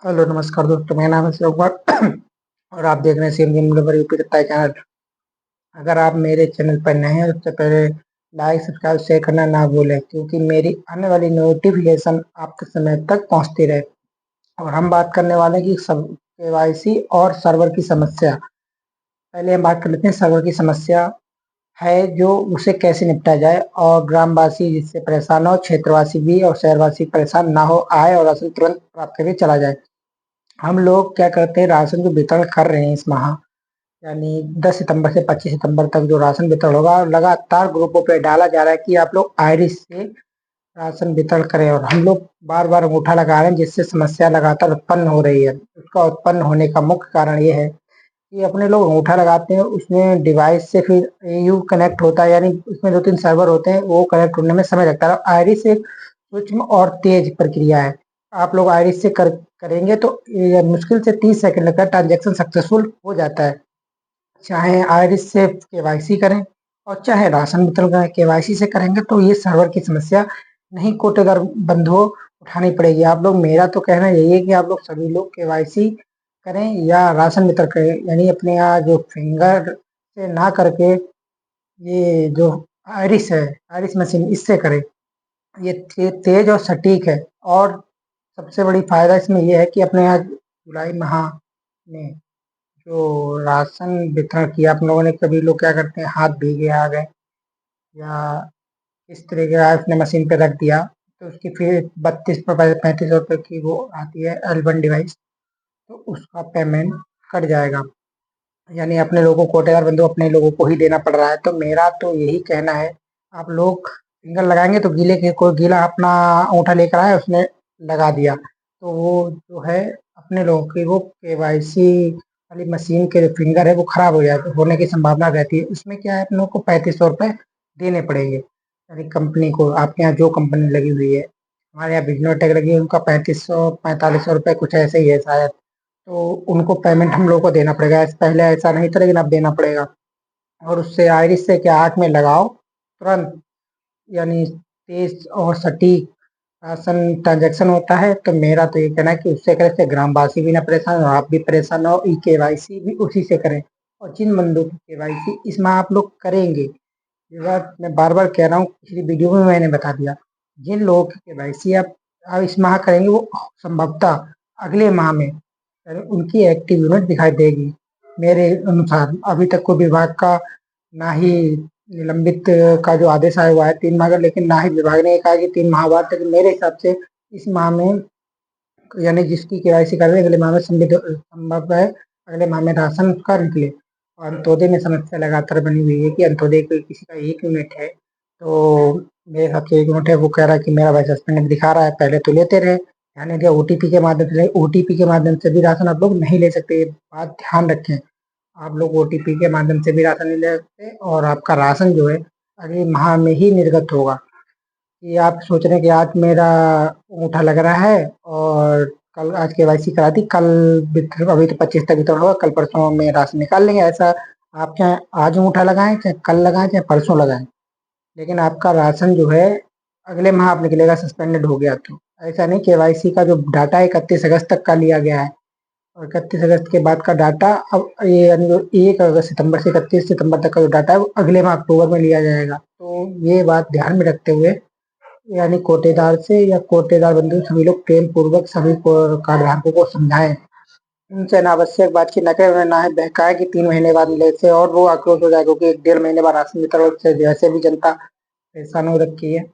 Hello नमस्कार दोस्तों, मेरा नाम है शिव कुमार और आप देख रहे हैं CM game developer UP Datta channel. अगर आप मेरे चैनल पर नए हैं उससे पहले लाइक सब्सक्राइब शेयर करना ना भूलें, क्योंकि मेरी आने वाली नोटिफिकेशन आपके समय तक पहुंचती रहे। और हम बात करने वाले हैं कि सब केवाईसी और सर्वर की समस्या। पहले हम बात कर लेते हैं सर्वर की समस्या है जो उसे कैसे निपटा जाए और ग्रामवासी जिससे परेशान हो, क्षेत्रवासी भी और शहरवासी परेशान ना हो, आए और राशन तुरंत प्राप्त करके चला जाए। हम लोग क्या करते हैं, राशन जो वितरण कर रहे हैं इस माह, यानी 10 सितंबर से 25 सितंबर तक जो राशन वितरण होगा, लगातार ग्रुपों पे डाला जा रहा है कि आप लोग आयरिस से राशन वितरण करें। और हम लोग बार बार अंगूठा लगा रहे हैं, जिससे समस्या लगातार उत्पन्न हो रही है। उसका उत्पन्न होने का मुख्य कारण ये है कि अपने लोग अंगूठा लगाते हैं, उसमें डिवाइस से फिर एयू कनेक्ट होता है, यानी उसमें 2-3 सर्वर होते हैं, वो कनेक्ट होने में समय लगता है। आयरिस एक सूक्ष्म और तेज प्रक्रिया है। आप लोग आयरिस से करेंगे तो ये मुश्किल से 30 सेकंड लगता है, ट्रांजेक्शन सक्सेसफुल हो जाता है। चाहे आयरिस से केवाईसी करें और चाहे राशन वितरण करें, केवाईसी से करेंगे तो ये सर्वर की समस्या नहीं कोटेदार बंधुओं उठानी पड़ेगी। आप लोग, मेरा तो कहना यही है कि आप लोग सभी लोग केवाईसी करें या राशन वितरण करें, यानी अपने यहाँ जो फिंगर से ना करके ये जो आयरिस है, आयरिस मशीन, इससे करें। ये तेज और सटीक है। और सबसे बड़ी फायदा इसमें यह है कि अपने यहाँ जुलाई माह में जो राशन वितरण किया आप लोगों ने, कभी लोग क्या करते हैं, हाथ भीगे आ गए या इस तरीके का अपने मशीन पे रख दिया, तो उसकी फिर 32 रुपये 35 रुपये की वो आती है L1 डिवाइस, तो उसका पेमेंट कट जाएगा। यानी अपने लोगों को, कोटेदार बंधु अपने लोगों को ही देना पड़ रहा है। तो मेरा तो यही कहना है, आप लोग फिंगर लगाएंगे तो गीले के कोई गीला अपना अंगूठा लेकर आया, उसने लगा दिया, तो वो जो है अपने लोगों की वो केवाईसी वाली मशीन के जो फिंगर है वो खराब हो जाए होने की संभावना रहती है। उसमें क्या है, अपने लोग को 3500 रुपये देने पड़ेंगे, यानी कंपनी को। आपके यहाँ जो कंपनी लगी हुई है, हमारे यहाँ बिजनोटेक लगी है, उनका 3500 4500 रुपये कुछ ऐसे ही है शायद। तो उनको पेमेंट हम लोग को देना पड़ेगा। पहले ऐसा नहीं था, लेकिन अब देना पड़ेगा। और उससे आयरिस से क्या, आँख में लगाओ तुरंत, यानी तेज और सटीक राशन ट्रांजैक्शन होता है। तो मेरा तो ये कहना है कि उससे करें, से ग्रामवासी भी ना परेशान हो, आप भी परेशान हो। ई केवाईसी भी उसी से करें। और जिन बंदों की केवाईसी इसमें आप लोग करेंगे, ये बात मैं बार बार कह रहा हूँ, पिछली वीडियो में मैंने बता दिया, जिन लोगों की केवाईसी आप इस माह करेंगे, वो संभवतः अगले माह में उनकी एक्टिव यूनिट दिखाई देगी। मेरे अनुसार अभी तक कोई विभाग का ना ही निलंबित का जो आदेश आया हुआ है 3 माह का, लेकिन ना ही विभाग ने कहा कि 3 माह बाद, लेकिन मेरे हिसाब से इस माह में, यानी जिसकी केवाईसी कर रहे हैं, अगले माह में संभव है अगले माह में राशन का निकले। और अंत्योदय में समस्या लगातार बनी हुई है कि अंत्योदय कोई किसी का 1 यूनिट है, तो मेरे हिसाब से 1 यूनिट है, वो कह रहा है कि मेरा भाई सस्पेंड दिखा रहा है। पहले तो लेते रहे, ध्यान दिया ओटीपी के माध्यम से, ओटीपी के माध्यम से भी राशन आप लोग नहीं ले सकते, ये बात ध्यान रखें। आप लोग ओटीपी के माध्यम से भी राशन नहीं ले सकते, और आपका राशन जो है अगले माह में ही निर्गत होगा। ये आप सोच रहे हैं कि आज मेरा अंगूठा लग रहा है और कल, आज केवाईसी करा दी, कल अभी तो 25 तक वितरण होगा, कल परसों में राशन निकाल लेंगे, ऐसा आप चाहे आज अंगूठा लगाएं, चाहे कल लगाएं, चाहे परसों लगाएं, लेकिन आपका राशन जो है अगले माह आप निकलेगा, सस्पेंडेड हो गया तो। ऐसा नहीं, केवाईसी का जो डाटा 31 अगस्त तक का लिया गया है, और 31 अगस्त के बाद का डाटा, अब ये यानी जो 1 सितंबर से 31 सितंबर तक का जो डाटा है वो अगले माह अक्टूबर में लिया जाएगा। तो ये बात ध्यान में रखते हुए, यानी कोटेदार से या कोटेदार बंधु सभी लोग प्रेम पूर्वक सभी को कार्ड धारकों को समझाएं, उनसे अनावश्यक बातचीत न करें, उन्हें ना ही बहकाएं कि 3 महीने बाद मिले से, और वो आक्रोश हो जाए, क्योंकि 1-1.5 महीने बाद राशन वितरण से वैसे भी जनता परेशान हो रखी है।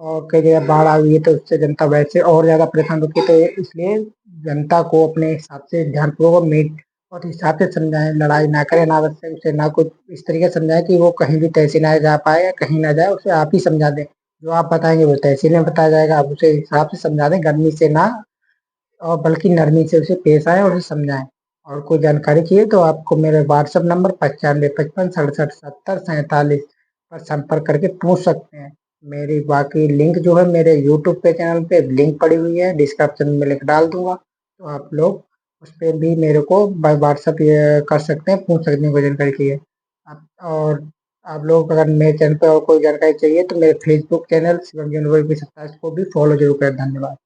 और कई जगह बाढ़ आ गई है, तो उससे जनता वैसे और ज्यादा परेशान होती है। तो इसलिए जनता को अपने हिसाब से ध्यानपूर्वक मीट और हिसाब से समझाएं, लड़ाई ना करें अनावश्यक, उसे ना कुछ इस तरीके से समझाएं कि वो कहीं भी तहसील ना जा पाए या कहीं ना जाए, उसे आप ही समझा दें। जो आप बताएंगे वो तहसील में बताया जाएगा, आप उसे हिसाब से समझा दें, गर्मी से ना, और बल्कि नरमी से उसे पेश आए और उसे समझाएं। और कोई जानकारी चाहिए तो आपको मेरे व्हाट्सएप नंबर 9555677047 पर संपर्क करके पूछ सकते हैं। मेरी बाकी लिंक जो है, मेरे यूट्यूब पे चैनल पे लिंक पड़ी हुई है, डिस्क्रिप्शन में लिंक डाल दूंगा, तो आप लोग उस पर भी मेरे को बाय व्हाट्सएप कर सकते हैं, पूछ सकते हैं कोई जानकारी चाहिए। और आप लोग अगर मेरे चैनल पे और कोई जानकारी चाहिए तो मेरे फेसबुक चैनल शिवम जनवरी 27 को भी फॉलो जरूर करें। धन्यवाद।